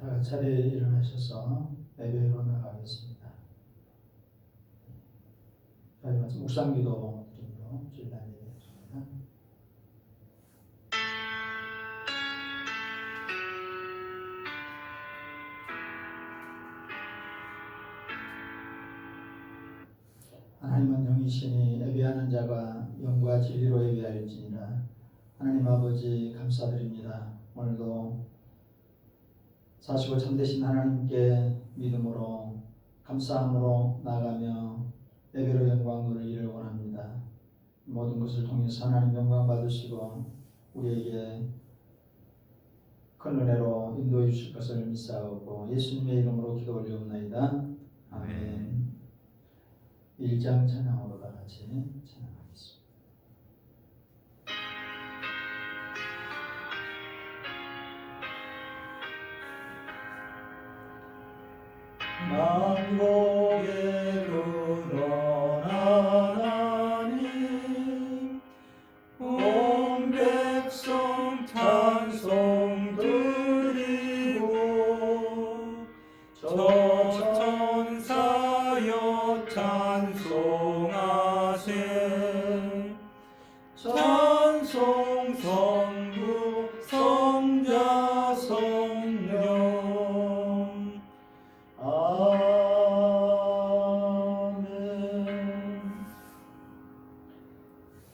다 차례 일어나셔서 예배로 나가겠습니다. 저희 먼저 묵상기도 드림으로 주일날 예배하겠습니다. 하나님은 영이시니 예배하는 자가 영과 진리로 예배하였지니라. 하나님 아버지 감사드립니다. 오늘도 사시고 참되신 하나님께 믿음으로 감사함으로 나아가며 예배로 영광 돌리기를 원합니다. 모든 것을 통해서 하나님 영광 받으시고 우리에게 큰 은혜로 인도해 주실 것을 믿사오고 예수님의 이름으로 기도 올리옵나이다. 아멘. 1장 찬양으로 다 같이 찬양하겠습니다. 만국의 근원 하나님 온 백성 찬송 드리고 저 천사여 찬송하세 찬송 성부 성자 성령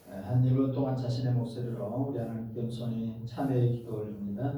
한 1분 동안 자신의 목소리로 우리 하나님께 겸손히 참회의 기도 올립니다.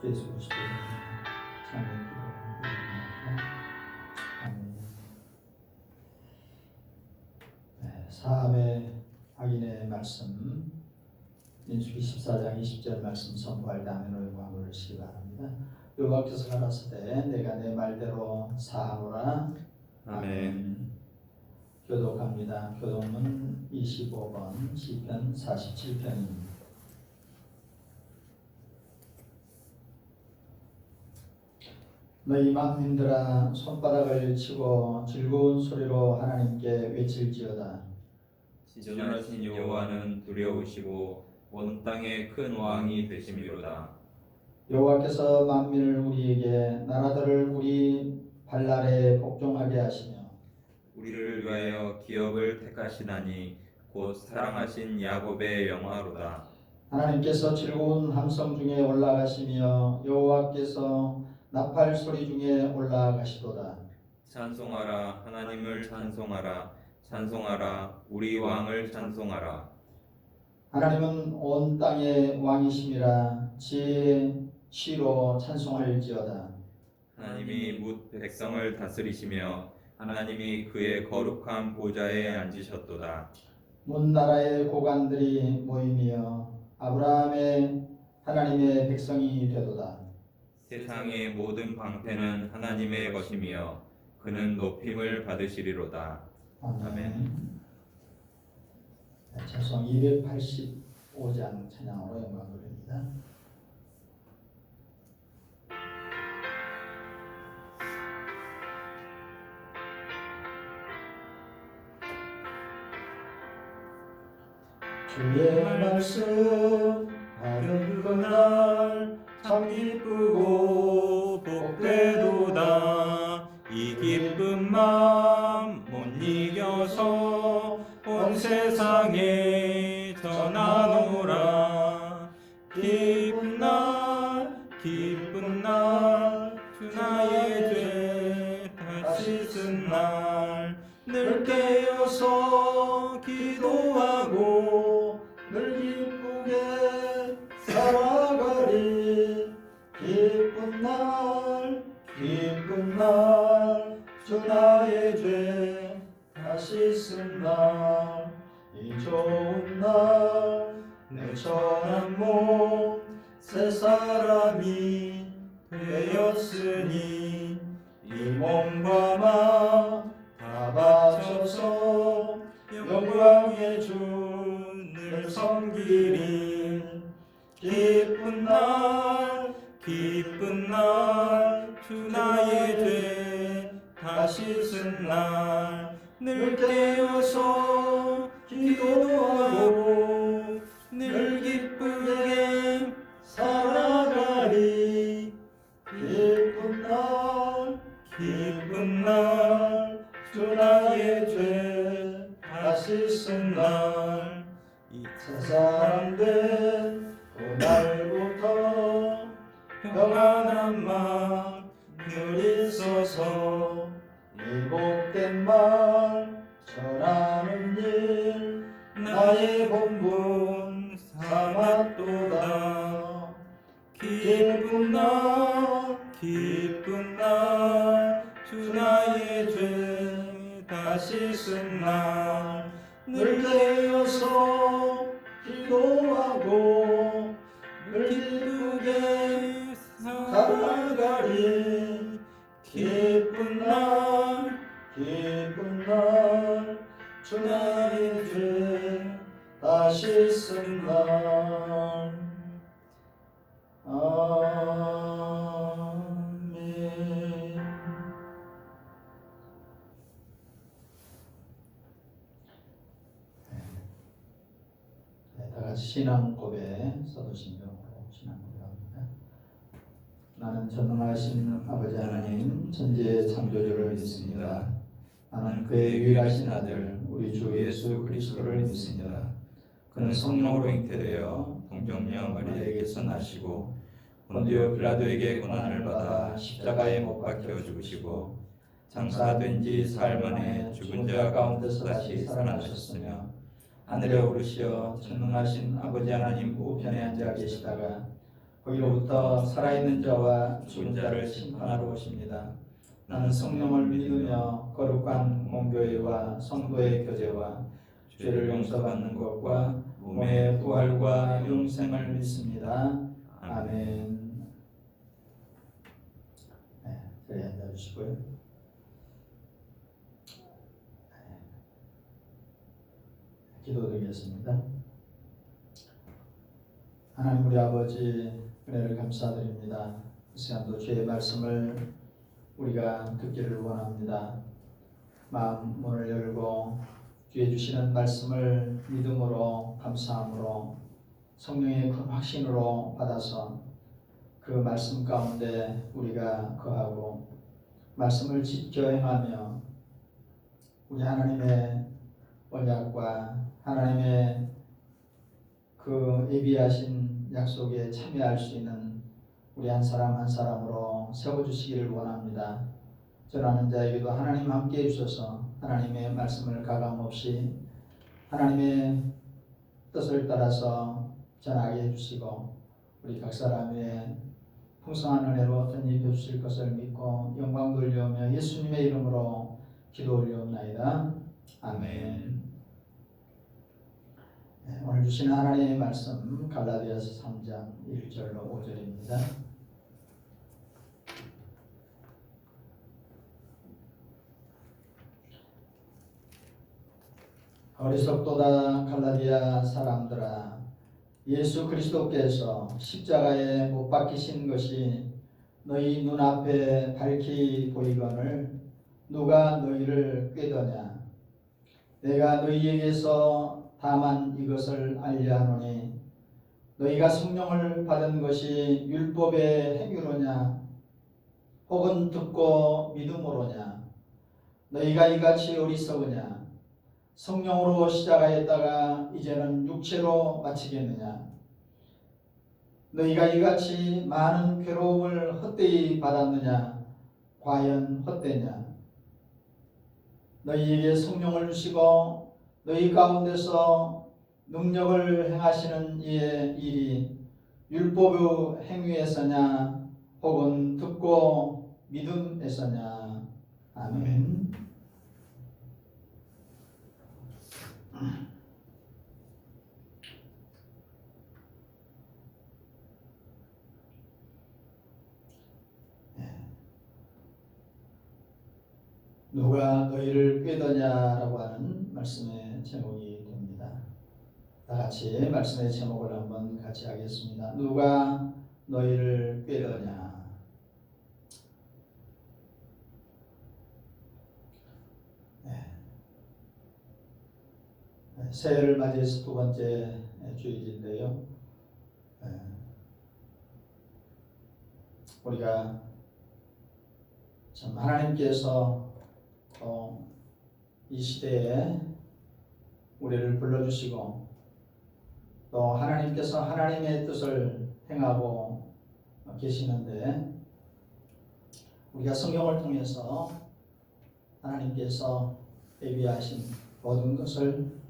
예수 그리스도의 참회 기도드립니다. 아멘. 사함의 확인의 말씀 민수기 14장 20절 말씀 선포할 때 아멘으로 영광을 올리시기 바랍니다. 여호와께서 가라사대 내가 내 말대로 사하노라. 아멘. 교독합니다. 교독문 25번 시편 47편입니다. 너희 만민들아 손바닥을 치고 즐거운 소리로 하나님께 외칠지어다. 지존하신 여호와는 두려우시고 온 땅의 큰 왕이 되심이로다. 여호와께서 만민을 우리에게 나라들을 우리 발 아래 복종하게 하시며 우리를 위하여 기업을 택하시나니 곧 사랑하신 야곱의 영화로다. 하나님께서 즐거운 함성 중에 올라가시며 여호와께서 나팔 소리 중에 올라가시도다. 찬송하라 하나님을 찬송하라 찬송하라 우리 왕을 찬송하라. 하나님은 온 땅의 왕이심이라 지혜의 시로 찬송할지어다. 하나님이 뭇 백성을 다스리시며 하나님이 그의 거룩한 보좌에 앉으셨도다. 문 나라의 고관들이 모이며 아브라함의 하나님의 백성이 되도다. 세상의 모든 방패는 하나님의 것이며 그는 높임을 받으시리로다. 아멘. 찬송 285장 찬양으로 영광 돌립니다. 주의 말씀 하는 그날 참 기쁘고 복되도다. 이 기쁜 마음 못 이겨서 온 세상에 전하노라. 기쁜 날 주 나의 죄 다시 쓴 날 늘 깨어서 기도하고 늘 기쁘게 살아가리. 기쁜 날 주 나의 죄 다시 쓴 날 이 좋은 날 내 천한 몸 새 사람이 되었으니 이 몸과 마 다 바쳐서 영광의 주를 섬기리. 기쁜 날 주 나의 죄 다 씻은 날 늘 깨어서 기도하고 늘 기쁘게 살아가리. 기쁜 날 주 나의 죄 다 씻은 날 새 사람 된 그날부터 평안한 마음 늘 있어서 이 복된 말 전하는 일 나의 본분 삼았도다. 기쁜 날 주 나의 죄 다 씻은 날 늘 깨어서 기도하고 늘 기쁘게 살아가리. 기쁜 날 주 나의 죄 다 씻은 날. 아멘. 다 같이 신앙 고백 서도신경으로 신앙 고백합니다. 나는 전능하신 아버지 하나님 천지의 창조주를 믿습니다. 나는 그의 유일하신 아들 우리 주 예수 그리스도를 믿습니다. 그는 성령으로 잉태되어 동정녀 마리아에게서 나시고 본디오 빌라도에게 고난을 받아 십자가에 못 박혀 죽으시고 장사된 지 사흘 만에 죽은 자 가운데서 다시 살아나셨으며 하늘에 오르시어 전능하신 아버지 하나님 우편에 앉아 계시다가 거기로부터 살아있는 자와 죽은 자를 심판하러 오십니다. 나는 성령을 믿으며 거룩한 공교회와 성도의 교제와 죄를 용서받는 것과 몸의 부활과永생을 믿습니다. 아멘. 네, 자리에 앉아주시고요. 기도드리겠습니다. 하나님 우리 아버지 은혜를 감사드립니다. 이 시간도 주의 말씀을 우리가 듣기를 원합니다. 마음 문을 열고 주의 주시는 말씀을 믿음으로 감사함으로 성령의 큰 확신으로 받아서 그 말씀 가운데 우리가 거하고 말씀을 지켜 행하며 우리 하나님의 언약과 하나님의 그 예비하신 약속에 참여할 수 있는 우리 한 사람 한 사람으로 세워주시기를 원합니다. 전하는 자에게도 하나님 함께해 주셔서 하나님의 말씀을 가감없이 하나님의 뜻을 따라서 전하게 해주시고 우리 각 사람 위에 풍성한 은혜로 덧입혀 주실 것을 믿고 영광 돌려오며 예수님의 이름으로 기도 올리옵나이다. 아멘. 네, 오늘 주신 하나님의 말씀 갈라디아서 3장 1절로 5절입니다. 어리석도다 갈라디아 사람들아, 예수 그리스도께서 십자가에 못 박히신 것이 너희 눈앞에 밝히 보이거늘 누가 너희를 꾀더냐. 내가 너희에게서 다만 이것을 알려하노니 너희가 성령을 받은 것이 율법의 행위로냐 혹은 듣고 믿음으로냐. 너희가 이같이 어리석으냐. 성령으로 시작하였다가 이제는 육체로 마치겠느냐. 너희가 이같이 많은 괴로움을 헛되이 받았느냐. 과연 헛되냐. 너희에게 성령을 주시고 너희 가운데서 능력을 행하시는 이의 일이 율법의 행위에서냐 혹은 듣고 믿음에서냐. 아멘. 누가 너희를 꾀더냐라고 하는 말씀의 제목이 됩니다. 다 같이 말씀의 제목을 한번 같이 하겠습니다. 누가 너희를 꾀더냐. 새해를 맞이해서 두 번째 주일인데요. 우리가 참 하나님께서 이 시대에 우리를 불러주시고 또 하나님께서 하나님의 뜻을 행하고 계시는데 우리가 성경을 통해서 하나님께서 예비하신 모든 것을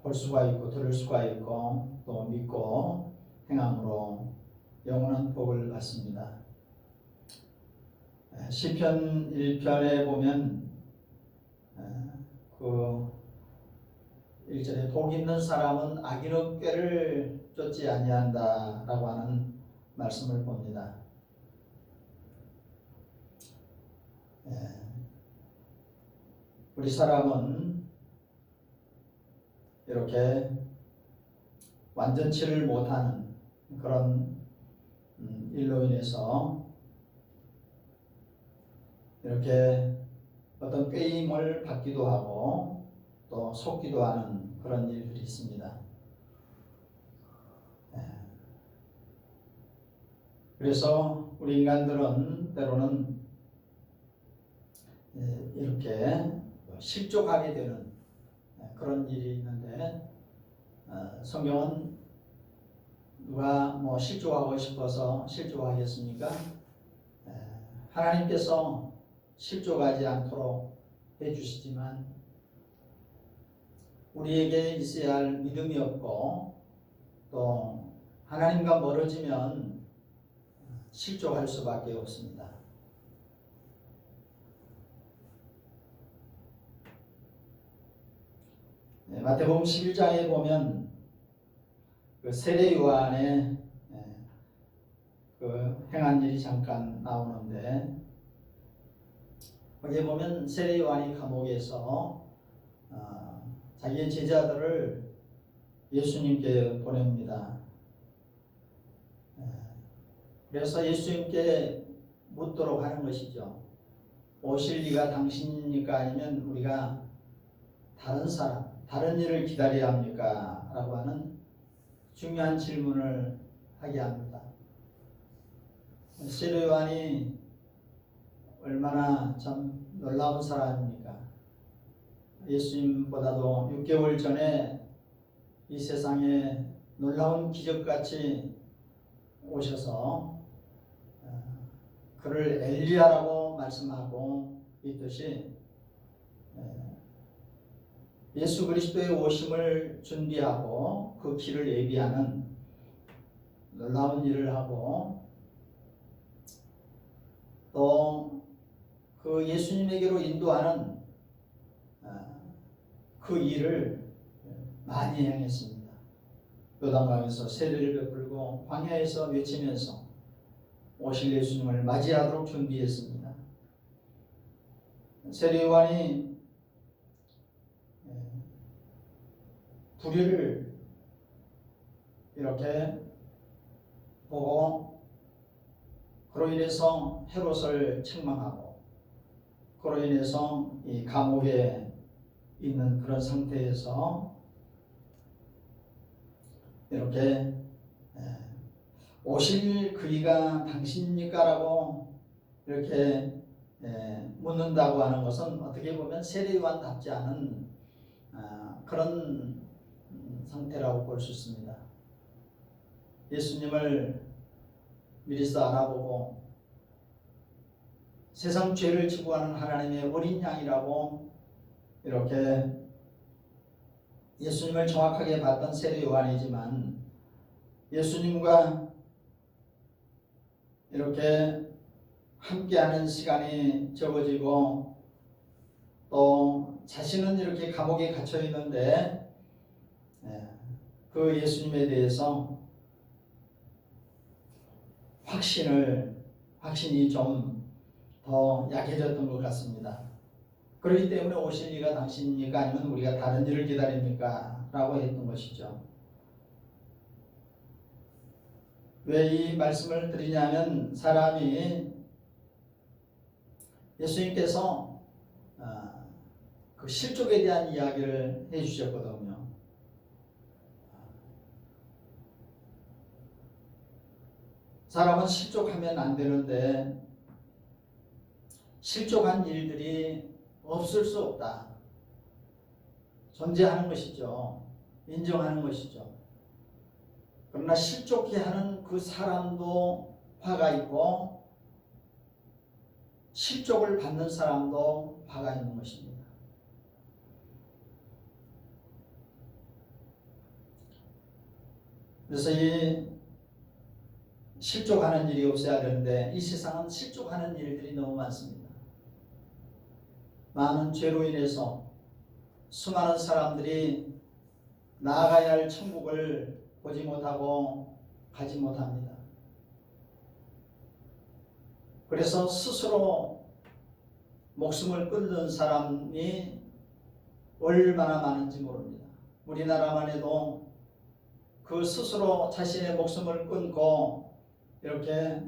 볼 수가 있고 들을 수가 있고 또 믿고 행함으로 영원한 복을 받습니다. 시편 1편에 보면 그 1절에 복 있는 사람은 악인의 꾀를 쫓지 아니한다라고 하는 말씀을 봅니다. 우리 사람은 이렇게 완전치를 못하는 그런 일로 인해서 이렇게 어떤 꾀임을 받기도 하고 또 속기도 하는 그런 일들이 있습니다. 그래서 우리 인간들은 때로는 이렇게 실족하게 되는 그런 일이 있는데 성경은 누가 실족하고 싶어서 실족하겠습니까? 하나님께서 실족하지 않도록 해주시지만 우리에게 있어야 할 믿음이 없고 또 하나님과 멀어지면 실족할 수밖에 없습니다. 마태복음 11장에 보면 그 세례 요한의 그 행한 일이 잠깐 나오는데 거기에 보면 세례 요한이 감옥에서 자기의 제자들을 예수님께 보냅니다. 그래서 예수님께 묻도록 하는 것이죠. 오실 이가 당신입니까? 아니면 우리가 다른 사람, 다른 일을 기다려야 합니까? 라고 하는 중요한 질문을 하게 합니다. 세례 요한이 얼마나 참 놀라운 사람입니까? 예수님보다도 6개월 전에 이 세상에 놀라운 기적같이 오셔서 그를 엘리야라고 말씀하고 있듯이 예수 그리스도의 오심을 준비하고 그 길을 예비하는 놀라운 일을 하고 또 그 예수님에게로 인도하는 그 일을 많이 행했습니다. 요단강에서 세례를 베풀고 광야에서 외치면서 오실 예수님을 맞이하도록 준비했습니다. 세례 요한이 불의를 이렇게 보고 그로 인해서 헤롯을 책망하고 그로 인해서 이 감옥에 있는 그런 상태에서 이렇게 오실 그이가 당신입니까? 라고 이렇게 묻는다고 하는 것은 어떻게 보면 세례 요한답지 않은 그런 상태라고 볼 수 있습니다. 예수님을 미리서 알아보고 세상 죄를 지고하는 하나님의 어린 양이라고 이렇게 예수님을 정확하게 봤던 세례 요한이지만 예수님과 이렇게 함께하는 시간이 적어지고 또 자신은 이렇게 감옥에 갇혀 있는데 그 예수님에 대해서 확신이 좀 더 약해졌던 것 같습니다. 그렇기 때문에 오실 이가 당신입니까? 아니면 우리가 다른 일을 기다립니까? 라고 했던 것이죠. 왜 이 말씀을 드리냐면 사람이 예수님께서 그 실족에 대한 이야기를 해주셨거든요. 사람은 실족하면 안 되는데 실족한 일들이 없을 수 없다. 존재하는 것이죠. 인정하는 것이죠. 그러나 실족해 하는 그 사람도 화가 있고 실족을 받는 사람도 화가 있는 것입니다. 그래서 이 실족하는 일이 없어야 되는데 이 세상은 실족하는 일들이 너무 많습니다. 많은 죄로 인해서 수많은 사람들이 나아가야 할 천국을 보지 못하고 가지 못합니다. 그래서 스스로 목숨을 끊는 사람이 얼마나 많은지 모릅니다. 우리나라만 해도 그 스스로 자신의 목숨을 끊고 이렇게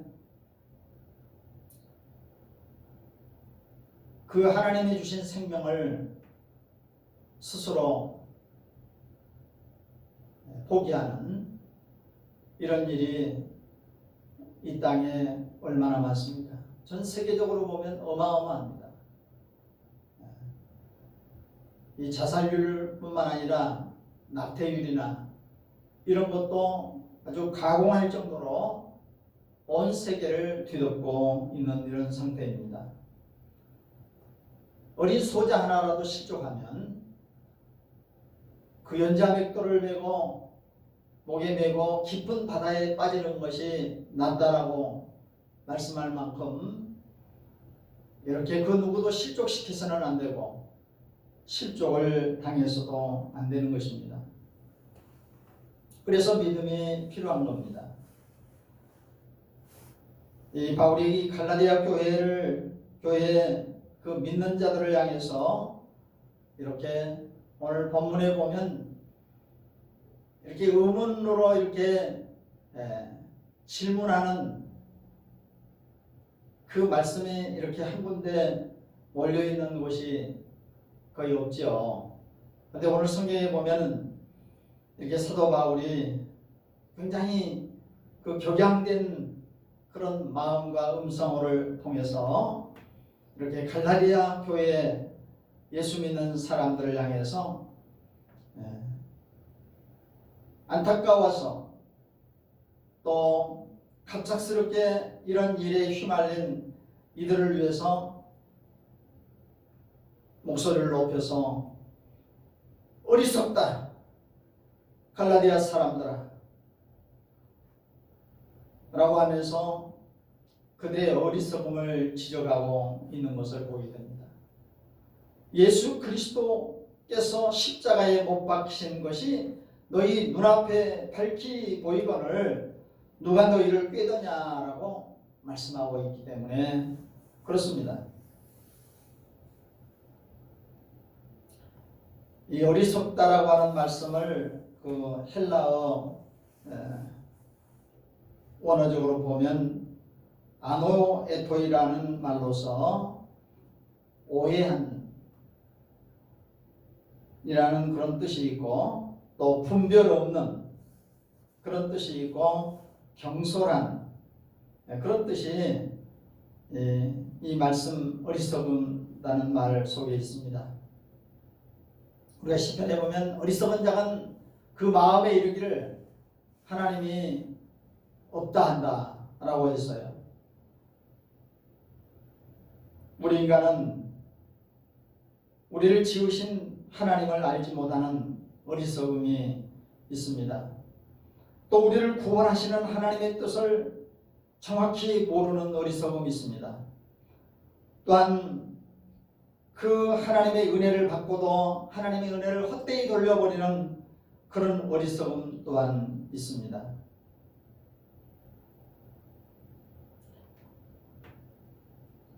그 하나님이 주신 생명을 스스로 포기하는 이런 일이 이 땅에 얼마나 많습니까? 전 세계적으로 보면 어마어마합니다. 이 자살률뿐만 아니라 낙태율이나 이런 것도 아주 가공할 정도로 온 세계를 뒤덮고 있는 이런 상태입니다. 어린 소자 하나라도 실족하면 그 연자맥도를 메고 목에 메고 깊은 바다에 빠지는 것이 낫다라고 말씀할 만큼 이렇게 그 누구도 실족시켜서는 안 되고 실족을 당해서도 안 되는 것입니다. 그래서 믿음이 필요한 겁니다. 이 바울이 갈라디아 교회의 그 믿는 자들을 향해서 이렇게 오늘 본문에 보면 이렇게 의문으로 이렇게 질문하는 그 말씀이 이렇게 한 군데 몰려 있는 곳이 거의 없죠. 그런데 오늘 성경에 보면 이렇게 사도 바울이 굉장히 그 격양된 그런 마음과 음성을 통해서 이렇게 갈라디아 교회에 예수 믿는 사람들을 향해서 안타까워서 또 갑작스럽게 이런 일에 휘말린 이들을 위해서 목소리를 높여서 어리석다 갈라디아 사람들아 라고 하면서 그들의 어리석음을 지적하고 있는 것을 보게 됩니다. 예수 그리스도께서 십자가에 못 박히신 것이 너희 눈앞에 밝히 보이거늘 누가 너희를 꾀더냐라고 말씀하고 있기 때문에 그렇습니다. 이 어리석다라고 하는 말씀을 그 헬라어 원어적으로 보면 아노에토이라는 말로서 오해한 이라는 그런 뜻이 있고 또 분별 없는 그런 뜻이 있고 경솔한 그런 뜻이 이 말씀 어리석은다는 말 속에 있습니다. 우리가 시편에 보면 어리석은 자는 그 마음에 이르기를 하나님이 없다 한다 라고 했어요. 우리 인간은 우리를 지으신 하나님을 알지 못하는 어리석음이 있습니다. 또 우리를 구원하시는 하나님의 뜻을 정확히 모르는 어리석음이 있습니다. 또한 그 하나님의 은혜를 받고도 하나님의 은혜를 헛되이 돌려버리는 그런 어리석음 또한 있습니다.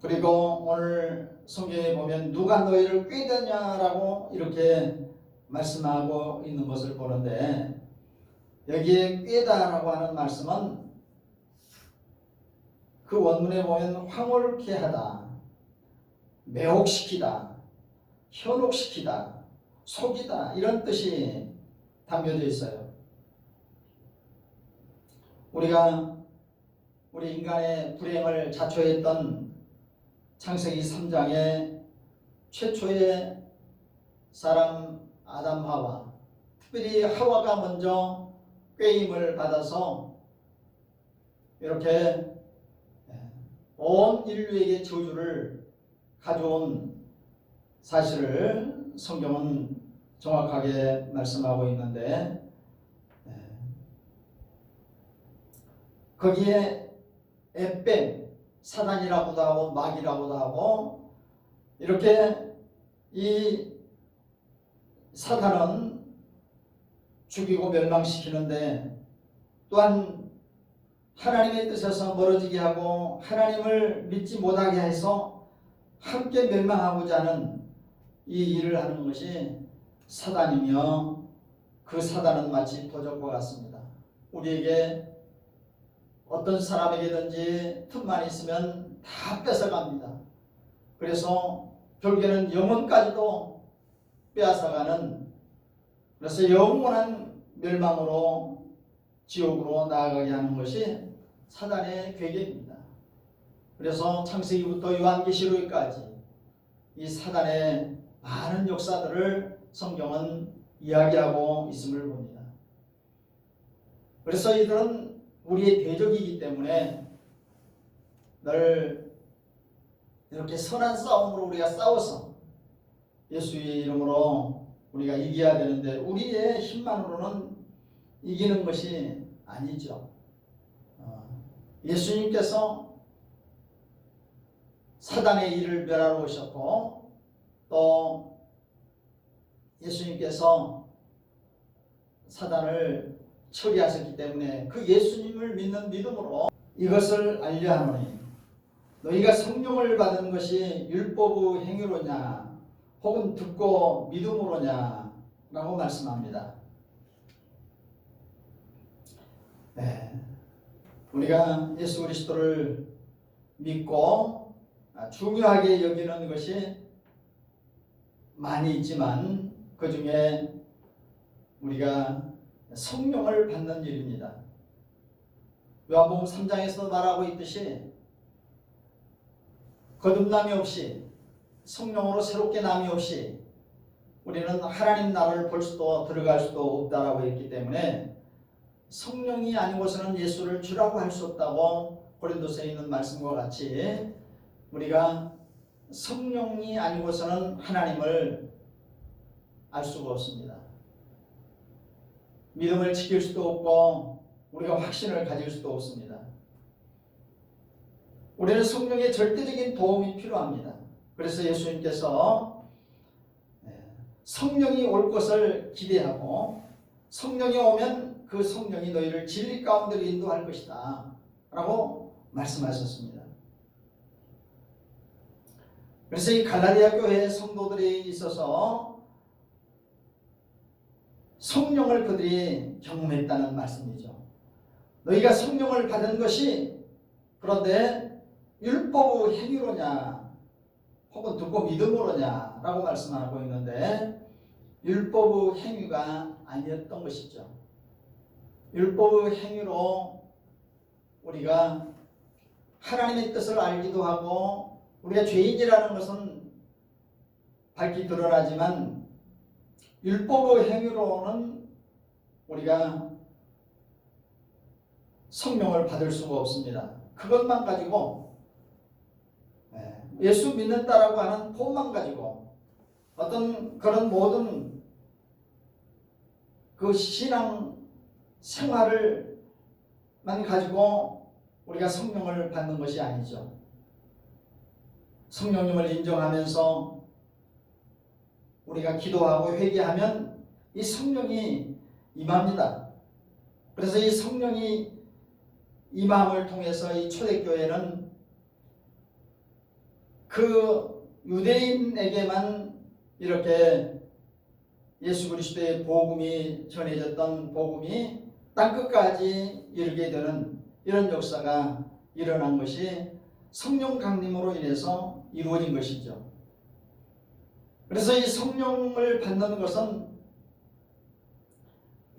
그리고 오늘 성경에 보면 누가 너희를 꾀더냐라고 이렇게 말씀하고 있는 것을 보는데, 여기에 꾀다라고 하는 말씀은 그 원문에 보면 황홀케 하다, 매혹시키다, 현혹시키다, 속이다, 이런 뜻이 담겨져 있어요. 우리 인간의 불행을 자초했던 창세기 3장의 최초의 사람 아담 하와, 특별히 하와가 먼저 꾀임을 받아서 이렇게 온 인류에게 저주를 가져온 사실을 성경은 정확하게 말씀하고 있는데, 거기에 에뱀, 사단이라고도 하고 마귀라고도 하고, 이렇게 이 사단은 죽이고 멸망시키는데, 또한 하나님의 뜻에서 멀어지게 하고 하나님을 믿지 못하게 해서 함께 멸망하고자 하는 이 일을 하는 것이 사단이며, 그 사단은 마치 도적과 같습니다. 우리에게 어떤 사람에게든지 틈만 있으면 다 뺏어갑니다. 그래서 결국에는 영혼까지도 빼앗아가는, 그래서 영원한 멸망으로 지옥으로 나아가게 하는 것이 사단의 계획입니다. 그래서 창세기부터 요한계시록까지 이 사단의 많은 역사들을 성경은 이야기하고 있음을 봅니다. 그래서 이들은 우리의 대적이기 때문에 늘 이렇게 선한 싸움으로 우리가 싸워서 예수의 이름으로 우리가 이겨야 되는데, 우리의 힘만으로는 이기는 것이 아니죠. 예수님께서 사단의 일을 멸하러 오셨고, 또 예수님께서 사단을 처리하셨기 때문에 그 예수님을 믿는 믿음으로 이것을 알려하노니, 너희가 성령을 받은 것이 율법의 행위로냐 혹은 듣고 믿음으로냐 라고 말씀합니다. 우리가 예수 그리스도를 믿고 중요하게 여기는 것이 많이 있지만, 그 중에 우리가 성령을 받는 일입니다. 요한복음 3장에서 말하고 있듯이 거듭남이 없이, 성령으로 새롭게 남이 없이 우리는 하나님 나라를 볼 수도 들어갈 수도 없다라고 했기 때문에, 성령이 아니고서는 예수를 주라고 할 수 없다고 고린도서에 있는 말씀과 같이 우리가 성령이 아니고서는 하나님을 알 수가 없습니다. 믿음을 지킬 수도 없고 우리가 확신을 가질 수도 없습니다. 우리는 성령의 절대적인 도움이 필요합니다. 그래서 예수님께서 성령이 올 것을 기대하고, 성령이 오면 그 성령이 너희를 진리 가운데로 인도할 것이다 라고 말씀하셨습니다. 그래서 이 갈라디아 교회 성도들이 있어서 성령을 그들이 경험했다는 말씀이죠. 너희가 성령을 받은 것이 그런데 율법의 행위로냐 혹은 듣고 믿음으로냐 라고 말씀하고 있는데, 율법의 행위가 아니었던 것이죠. 율법의 행위로 우리가 하나님의 뜻을 알기도 하고, 우리가 죄인이라는 것은 밝히 드러나지만 율법의 행위로는 우리가 성령을 받을 수가 없습니다. 그것만 가지고, 예수 믿는다라고 하는 본만 가지고, 어떤 그런 모든 그 신앙 생활을만 가지고 우리가 성령을 받는 것이 아니죠. 성령님을 인정하면서 우리가 기도하고 회개하면 이 성령이 임합니다. 그래서 이 성령이 임함을 통해서 이 초대교회는 그 유대인에게만 이렇게 예수 그리스도의 복음이 전해졌던 복음이 땅끝까지 이르게 되는 이런 역사가 일어난 것이 성령 강림으로 인해서 이루어진 것이죠. 그래서 이 성령을 받는 것은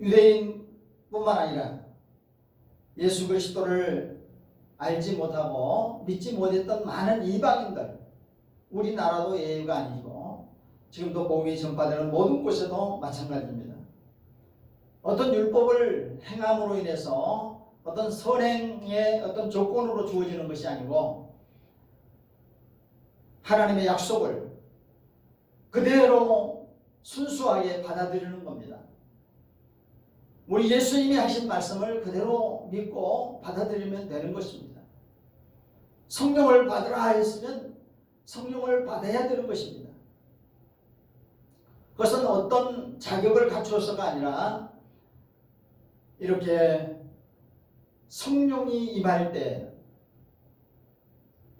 유대인뿐만 아니라 예수 그리스도를 알지 못하고 믿지 못했던 많은 이방인들, 우리나라도 예외가 아니고 지금도 복음이 전파되는 모든 곳에도 마찬가지입니다. 어떤 율법을 행함으로 인해서 어떤 선행의 어떤 조건으로 주어지는 것이 아니고 하나님의 약속을 그대로 순수하게 받아들이는 겁니다. 우리 예수님이 하신 말씀을 그대로 믿고 받아들이면 되는 것입니다. 성령을 받으라 했으면 성령을 받아야 되는 것입니다. 그것은 어떤 자격을 갖추어서가 아니라 이렇게 성령이 임할 때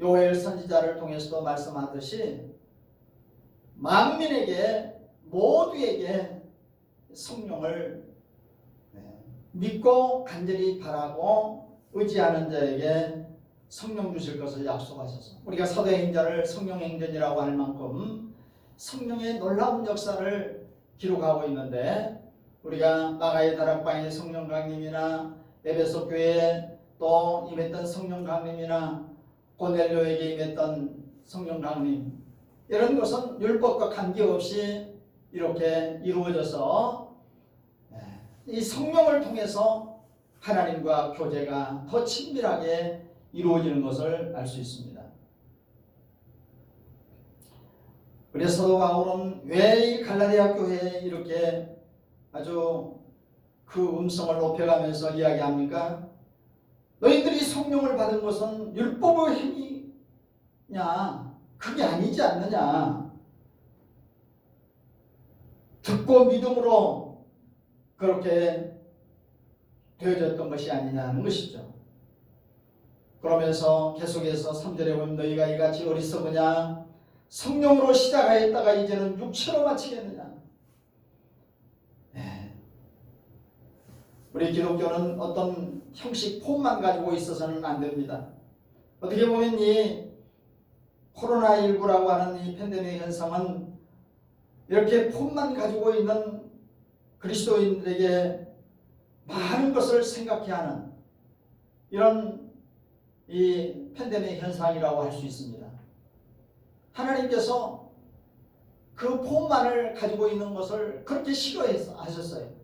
요엘 선지자를 통해서도 말씀하듯이 만민에게 모두에게 성령을 믿고 간절히 바라고 의지하는 자에게 성령 주실 것을 약속하셔서 우리가 사도행전을 성령행전이라고 할 만큼 성령의 놀라운 역사를 기록하고 있는데 우리가 마가의 다락방의 성령 강림이나 에베소 교회에 또 임했던 성령 강림이나 고넬료에게 임했던 성령 강림 이런 것은 율법과 관계없이 이렇게 이루어져서 이 성령을 통해서 하나님과 교제가 더 친밀하게 이루어지는 것을 알 수 있습니다. 그래서 사도 바울은 왜 이 갈라디아 교회에 이렇게 아주 그 음성을 높여가면서 이야기합니까? 너희들이 성령을 받은 것은 율법의 행위냐? 그게 아니지 않느냐? 듣고 믿음으로 그렇게 되어졌던 것이 아니냐는 것이죠. 그러면서 계속해서 3절에 보면 너희가 이같이 어리석으냐? 성령으로 시작하였다가 이제는 육체로 마치겠느냐? 우리 기독교는 어떤 형식 폼만 가지고 있어서는 안 됩니다. 어떻게 보면 이 코로나19라고 하는 이 팬데믹 현상은 이렇게 폼만 가지고 있는 그리스도인들에게 많은 것을 생각해야 하는 이런 이 팬데믹 현상이라고 할 수 있습니다. 하나님께서 그 폼만을 가지고 있는 것을 그렇게 싫어하셨어요.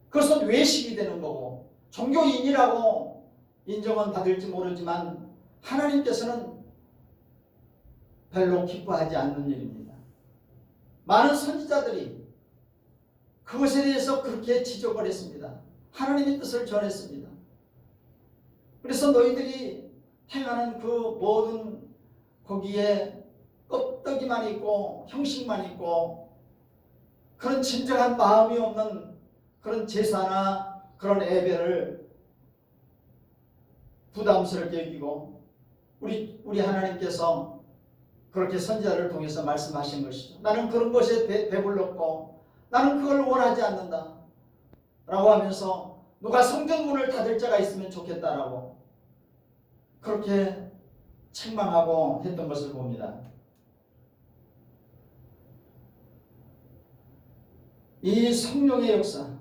그것은 외식이 되는 거고 종교인이라고 인정은 받을지 모르지만 하나님께서는 별로 기뻐하지 않는 일입니다. 많은 선지자들이 그것에 대해서 그렇게 지적을 했습니다. 하나님의 뜻을 전했습니다. 그래서 너희들이 행하는 그 모든 거기에 껍데기만 있고 형식만 있고 그런 진정한 마음이 없는 그런 제사나 그런 예배를 부담스럽게 여기고 우리 하나님께서 그렇게 선지자를 통해서 말씀하신 것이죠. 나는 그런 것에 배불렀고 나는 그걸 원하지 않는다 라고 하면서 누가 성전문을 닫을 자가 있으면 좋겠다라고 그렇게 책망하고 했던 것을 봅니다. 이 성령의 역사,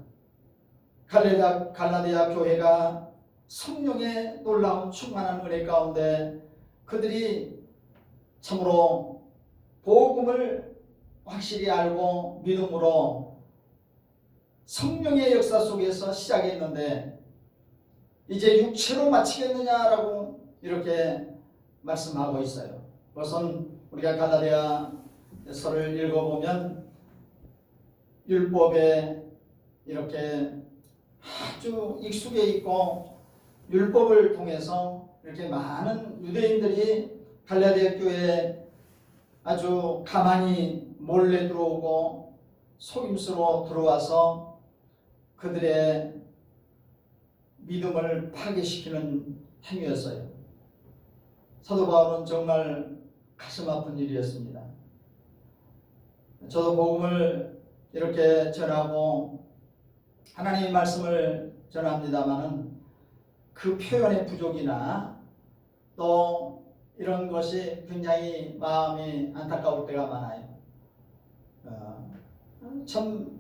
갈라디아 교회가 성령의 놀라운 충만한 은혜 가운데 그들이 참으로 복음을 확실히 알고 믿음으로 성령의 역사 속에서 시작했는데 이제 육체로 마치겠느냐라고 이렇게 말씀하고 있어요. 그것은 우리가 갈라디아서를 읽어보면 율법에 이렇게 아주 익숙해 있고 율법을 통해서 이렇게 많은 유대인들이 갈라디아 교회에 아주 가만히 몰래 들어오고 속임수로 들어와서 그들의 믿음을 파괴시키는 행위였어요. 사도 바울은 정말 가슴 아픈 일이었습니다. 저도 복음을 이렇게 전하고 하나님의 말씀을 전합니다마는 그 표현의 부족이나 또 이런 것이 굉장히 마음이 안타까울 때가 많아요. 참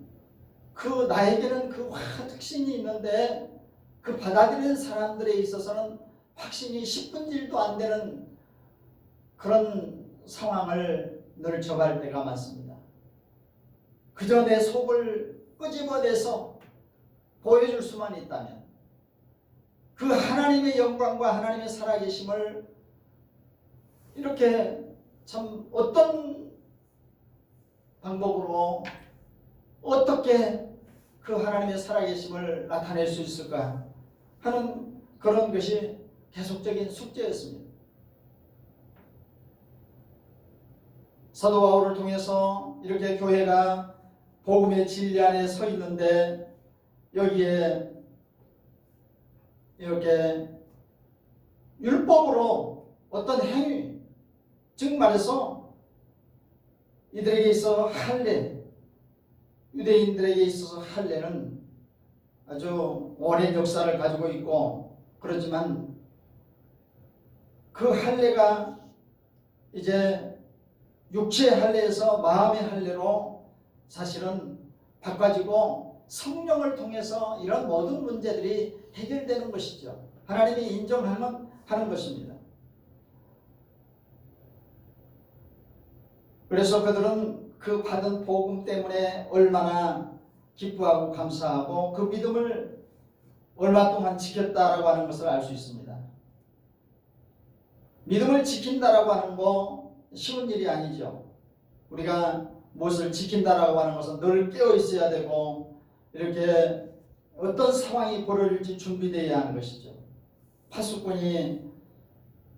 그 나에게는 그 확신이 있는데 그 받아들이는 사람들에 있어서는 확신이 10분질도 안 되는 그런 상황을 늘 접할 때가 많습니다. 그저 내 속을 끄집어내서 보여줄 수만 있다면 그 하나님의 영광과 하나님의 살아계심을 이렇게 참 어떤 방법으로 어떻게 그 하나님의 살아계심을 나타낼 수 있을까 하는 그런 것이 계속적인 숙제였습니다. 사도 바울을 통해서 이렇게 교회가 복음의 진리 안에 서 있는데 여기에 이렇게 율법으로 어떤 행위, 즉 말해서 이들에게 있어 할례, 유대인들에게 있어서 할례는 아주 오랜 역사를 가지고 있고 그렇지만 그 할례가 이제 육체의 할례에서 마음의 할례로 사실은 바꿔지고 성령을 통해서 이런 모든 문제들이 해결되는 것이죠. 하나님이 인정하는 것입니다. 그래서 그들은 그 받은 복음 때문에 얼마나 기뻐하고 감사하고 그 믿음을 얼마 동안 지켰다라고 하는 것을 알 수 있습니다. 믿음을 지킨다라고 하는 거 쉬운 일이 아니죠. 우리가 무엇을 지킨다라고 하는 것은 늘 깨어 있어야 되고 이렇게 어떤 상황이 벌어질지 준비되어야 하는 것이죠. 파수꾼이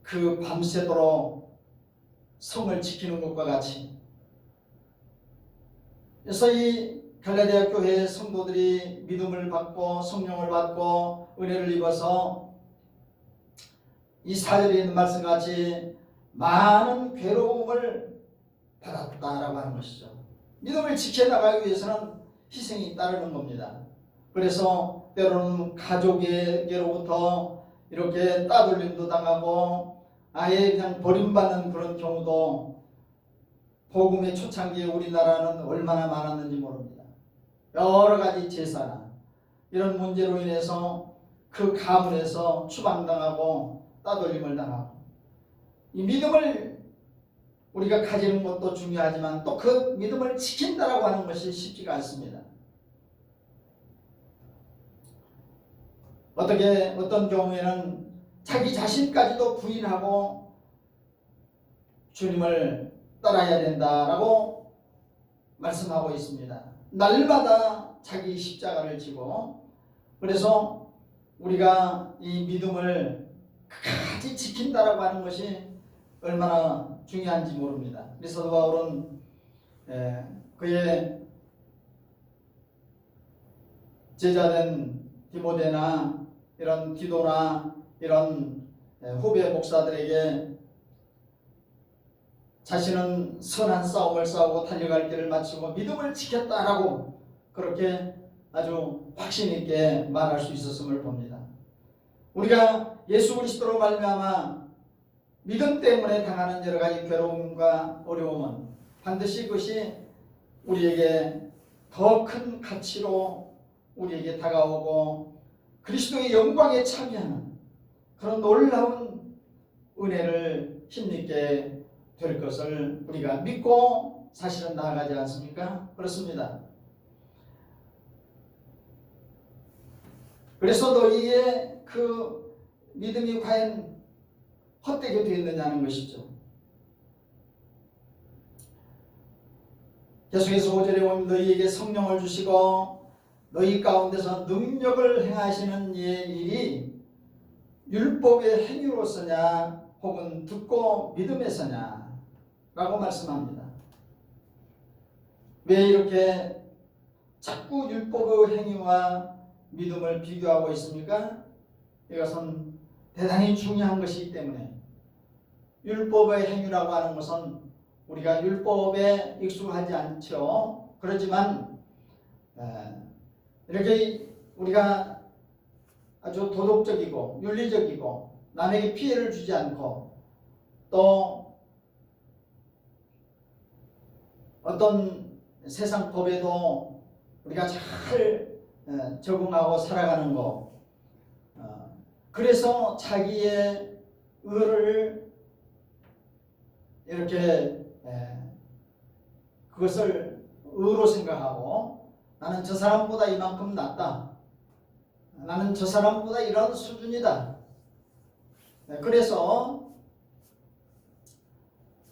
그 밤새도록 성을 지키는 것과 같이 그래서 이 갈라디아 교회의 성도들이 믿음을 받고 성령을 받고 은혜를 입어서 이 4절에 있는 말씀같이 많은 괴로움을 받았다라고 하는 것이죠. 믿음을 지켜나가기 위해서는 희생이 따르는 겁니다. 그래서 때로는 가족에게로부터 이렇게 따돌림도 당하고 아예 그냥 버림받는 그런 경우도 복음의 초창기에 우리나라는 얼마나 많았는지 모릅니다. 여러 가지 제사나 이런 문제로 인해서 그 가문에서 추방당하고 따돌림을 당하고 이 믿음을 우리가 가지는 것도 중요하지만 또 그 믿음을 지킨다라고 하는 것이 쉽지가 않습니다. 어떤 경우에는 자기 자신까지도 부인하고 주님을 따라야 된다라고 말씀하고 있습니다. 날마다 자기 십자가를 지고 그래서 우리가 이 믿음을 끝까지 지킨다라고 하는 것이 얼마나 중요한지 모릅니다. 그래서 사도 바울은 그의 제자된 디모데나 이런 디도나 이런 후배 목사들에게 자신은 선한 싸움을 싸우고 달려갈 길을 마치고 믿음을 지켰다라고 그렇게 아주 확신 있게 말할 수 있었음을 봅니다. 우리가 예수 그리스도로 말미암아 믿음 때문에 당하는 여러 가지 괴로움과 어려움은 반드시 그것이 우리에게 더 큰 가치로 우리에게 다가오고 그리스도의 영광에 참여하는 그런 놀라운 은혜를 힘있게 될 것을 우리가 믿고 사실은 나아가지 않습니까? 그렇습니다. 그래서 너희의 그 믿음이 과연 헛되게 되었느냐는 것이죠. 계속해서 5절에 보면 너희에게 성령을 주시고 너희 가운데서 능력을 행하시는 이의 일이 율법의 행위로서냐 혹은 듣고 믿음에서냐 라고 말씀합니다. 왜 이렇게 자꾸 율법의 행위와 믿음을 비교하고 있습니까? 이것은 대단히 중요한 것이기 때문에 율법의 행위라고 하는 것은 우리가 율법에 익숙하지 않죠. 그렇지만 이렇게 우리가 아주 도덕적이고 윤리적이고 남에게 피해를 주지 않고 또 어떤 세상 법에도 우리가 잘 적응하고 살아가는 거, 그래서 자기의 의를 이렇게 그것을 의로 생각하고 나는 저 사람보다 이만큼 낫다, 나는 저 사람보다 이런 수준이다. 그래서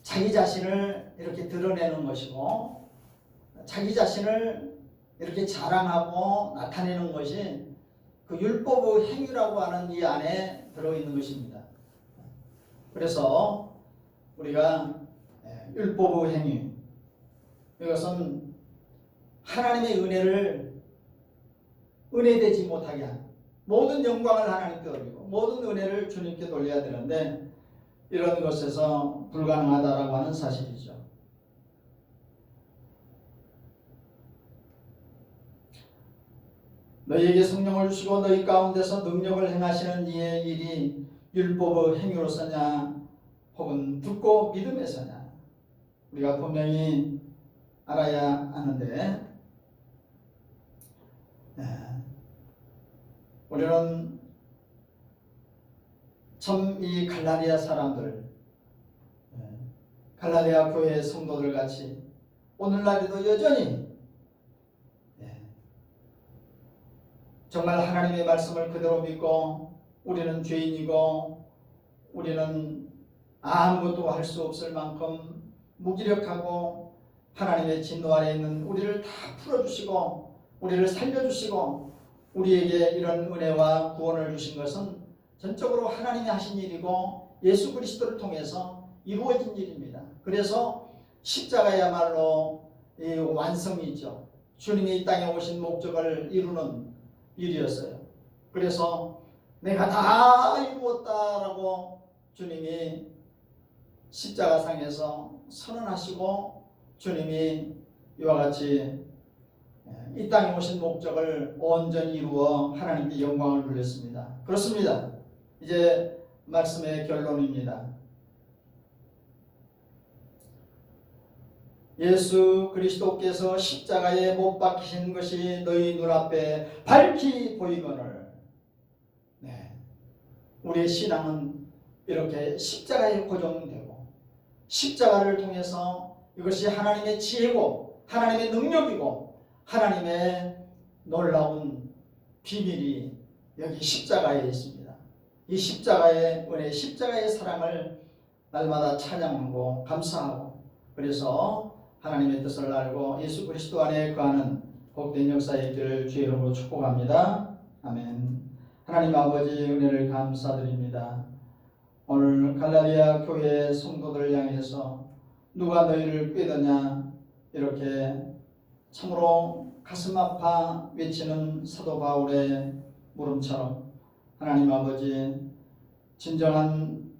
자기 자신을 이렇게 드러내는 것이고 자기 자신을 이렇게 자랑하고 나타내는 것이 그 율법의 행위라고 하는 이 안에 들어있는 것입니다. 그래서 우리가 율법의 행위, 이것은 하나님의 은혜를 은혜되지 못하게 하는, 모든 영광을 하나님께 돌리고 모든 은혜를 주님께 돌려야 되는데 이런 것에서 불가능하다라고 하는 사실이죠. 너희에게 성령을 주시고 너희 가운데서 능력을 행하시는 이의 일이 율법의 행위로서냐 혹은 듣고 믿음에서냐, 우리가 분명히 알아야 하는데 우리는 참 이 갈라디아 사람들, 갈라디아 교회 성도들 같이 오늘날에도 여전히 정말 하나님의 말씀을 그대로 믿고 우리는 죄인이고 우리는 아무것도 할 수 없을 만큼 무기력하고 하나님의 진노 아래 있는 우리를 다 풀어주시고 우리를 살려주시고 우리에게 이런 은혜와 구원을 주신 것은 전적으로 하나님이 하신 일이고 예수 그리스도를 통해서 이루어진 일입니다. 그래서 십자가야말로 이 완성이죠. 주님이 이 땅에 오신 목적을 이루는 일이었어요. 그래서 내가 다 이루었다라고 주님이 십자가상에서 선언하시고 주님이 이와 같이 이 땅에 오신 목적을 온전히 이루어 하나님께 영광을 돌렸습니다. 그렇습니다. 이제 말씀의 결론입니다. 예수 그리스도께서 십자가에 못 박히신 것이 너희 눈앞에 밝히 보이거늘, 우리의 신앙은 이렇게 십자가에 고정되고 십자가를 통해서 이것이 하나님의 지혜고 하나님의 능력이고 하나님의 놀라운 비밀이 여기 십자가에 있습니다. 이 십자가의 은혜, 십자가의 사랑을 날마다 찬양하고 감사하고, 그래서 하나님의 뜻을 알고 예수 그리스도 안에 거하는 복된 역사의 길을 주의 이름으로 축복합니다. 아멘. 하나님 아버지 은혜를 감사드립니다. 오늘 갈라디아 교회 성도들을 향해서 누가 너희를 꾀더냐 이렇게 참으로 가슴 아파 외치는 사도 바울의 물음처럼 하나님 아버지, 진정한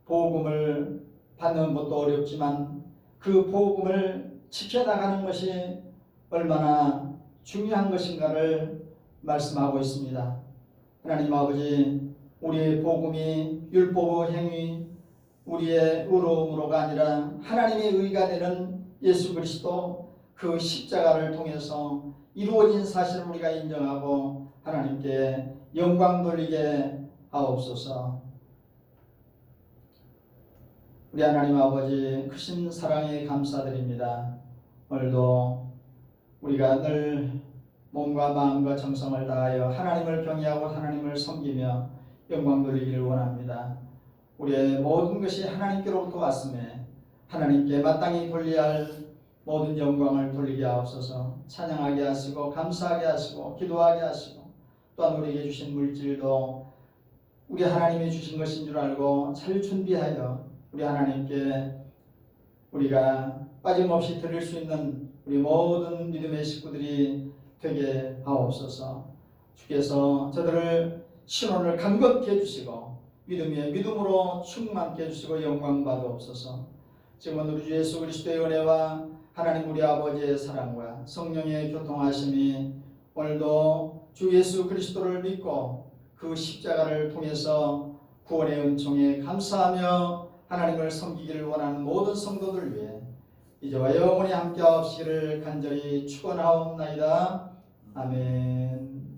복음을 받는 것도 어렵지만 그 복음을 지켜나가는 것이 얼마나 중요한 것인가를 말씀하고 있습니다. 하나님 아버지, 우리의 복음이 율법의 행위, 우리의 의로움으로가 아니라 하나님의 의가 되는 예수 그리스도 그 십자가를 통해서 이루어진 사실을 우리가 인정하고 하나님께 영광 돌리게 하옵소서. 우리 하나님 아버지 크신 사랑에 감사드립니다. 오늘도 우리가 늘 몸과 마음과 정성을 다하여 하나님을 경외하고 하나님을 섬기며 영광 돌리기를 원합니다. 우리의 모든 것이 하나님께로부터 왔음에 하나님께 마땅히 돌려야 할 모든 영광을 돌리게 하옵소서. 찬양하게 하시고 감사하게 하시고 기도하게 하시고 또한 우리에게 주신 물질도 우리 하나님이 주신 것인 줄 알고 잘 준비하여 우리 하나님께 우리가 빠짐없이 드릴 수 있는 우리 모든 믿음의 식구들이 되게 하옵소서. 주께서 저들을 신원을 감겁게 해주시고 믿음으로 충만케 해주시고 영광 받으옵소서. 지금은 우리 주 예수 그리스도의 은혜와 하나님 우리 아버지의 사랑과 성령의 교통하심이 오늘도 주 예수 그리스도를 믿고 그 십자가를 통해서 구원의 은총에 감사하며 하나님을 섬기기를 원하는 모든 성도들 위해 이제와 영원히 함께하옵시기를 간절히 축원하옵나이다. 아멘.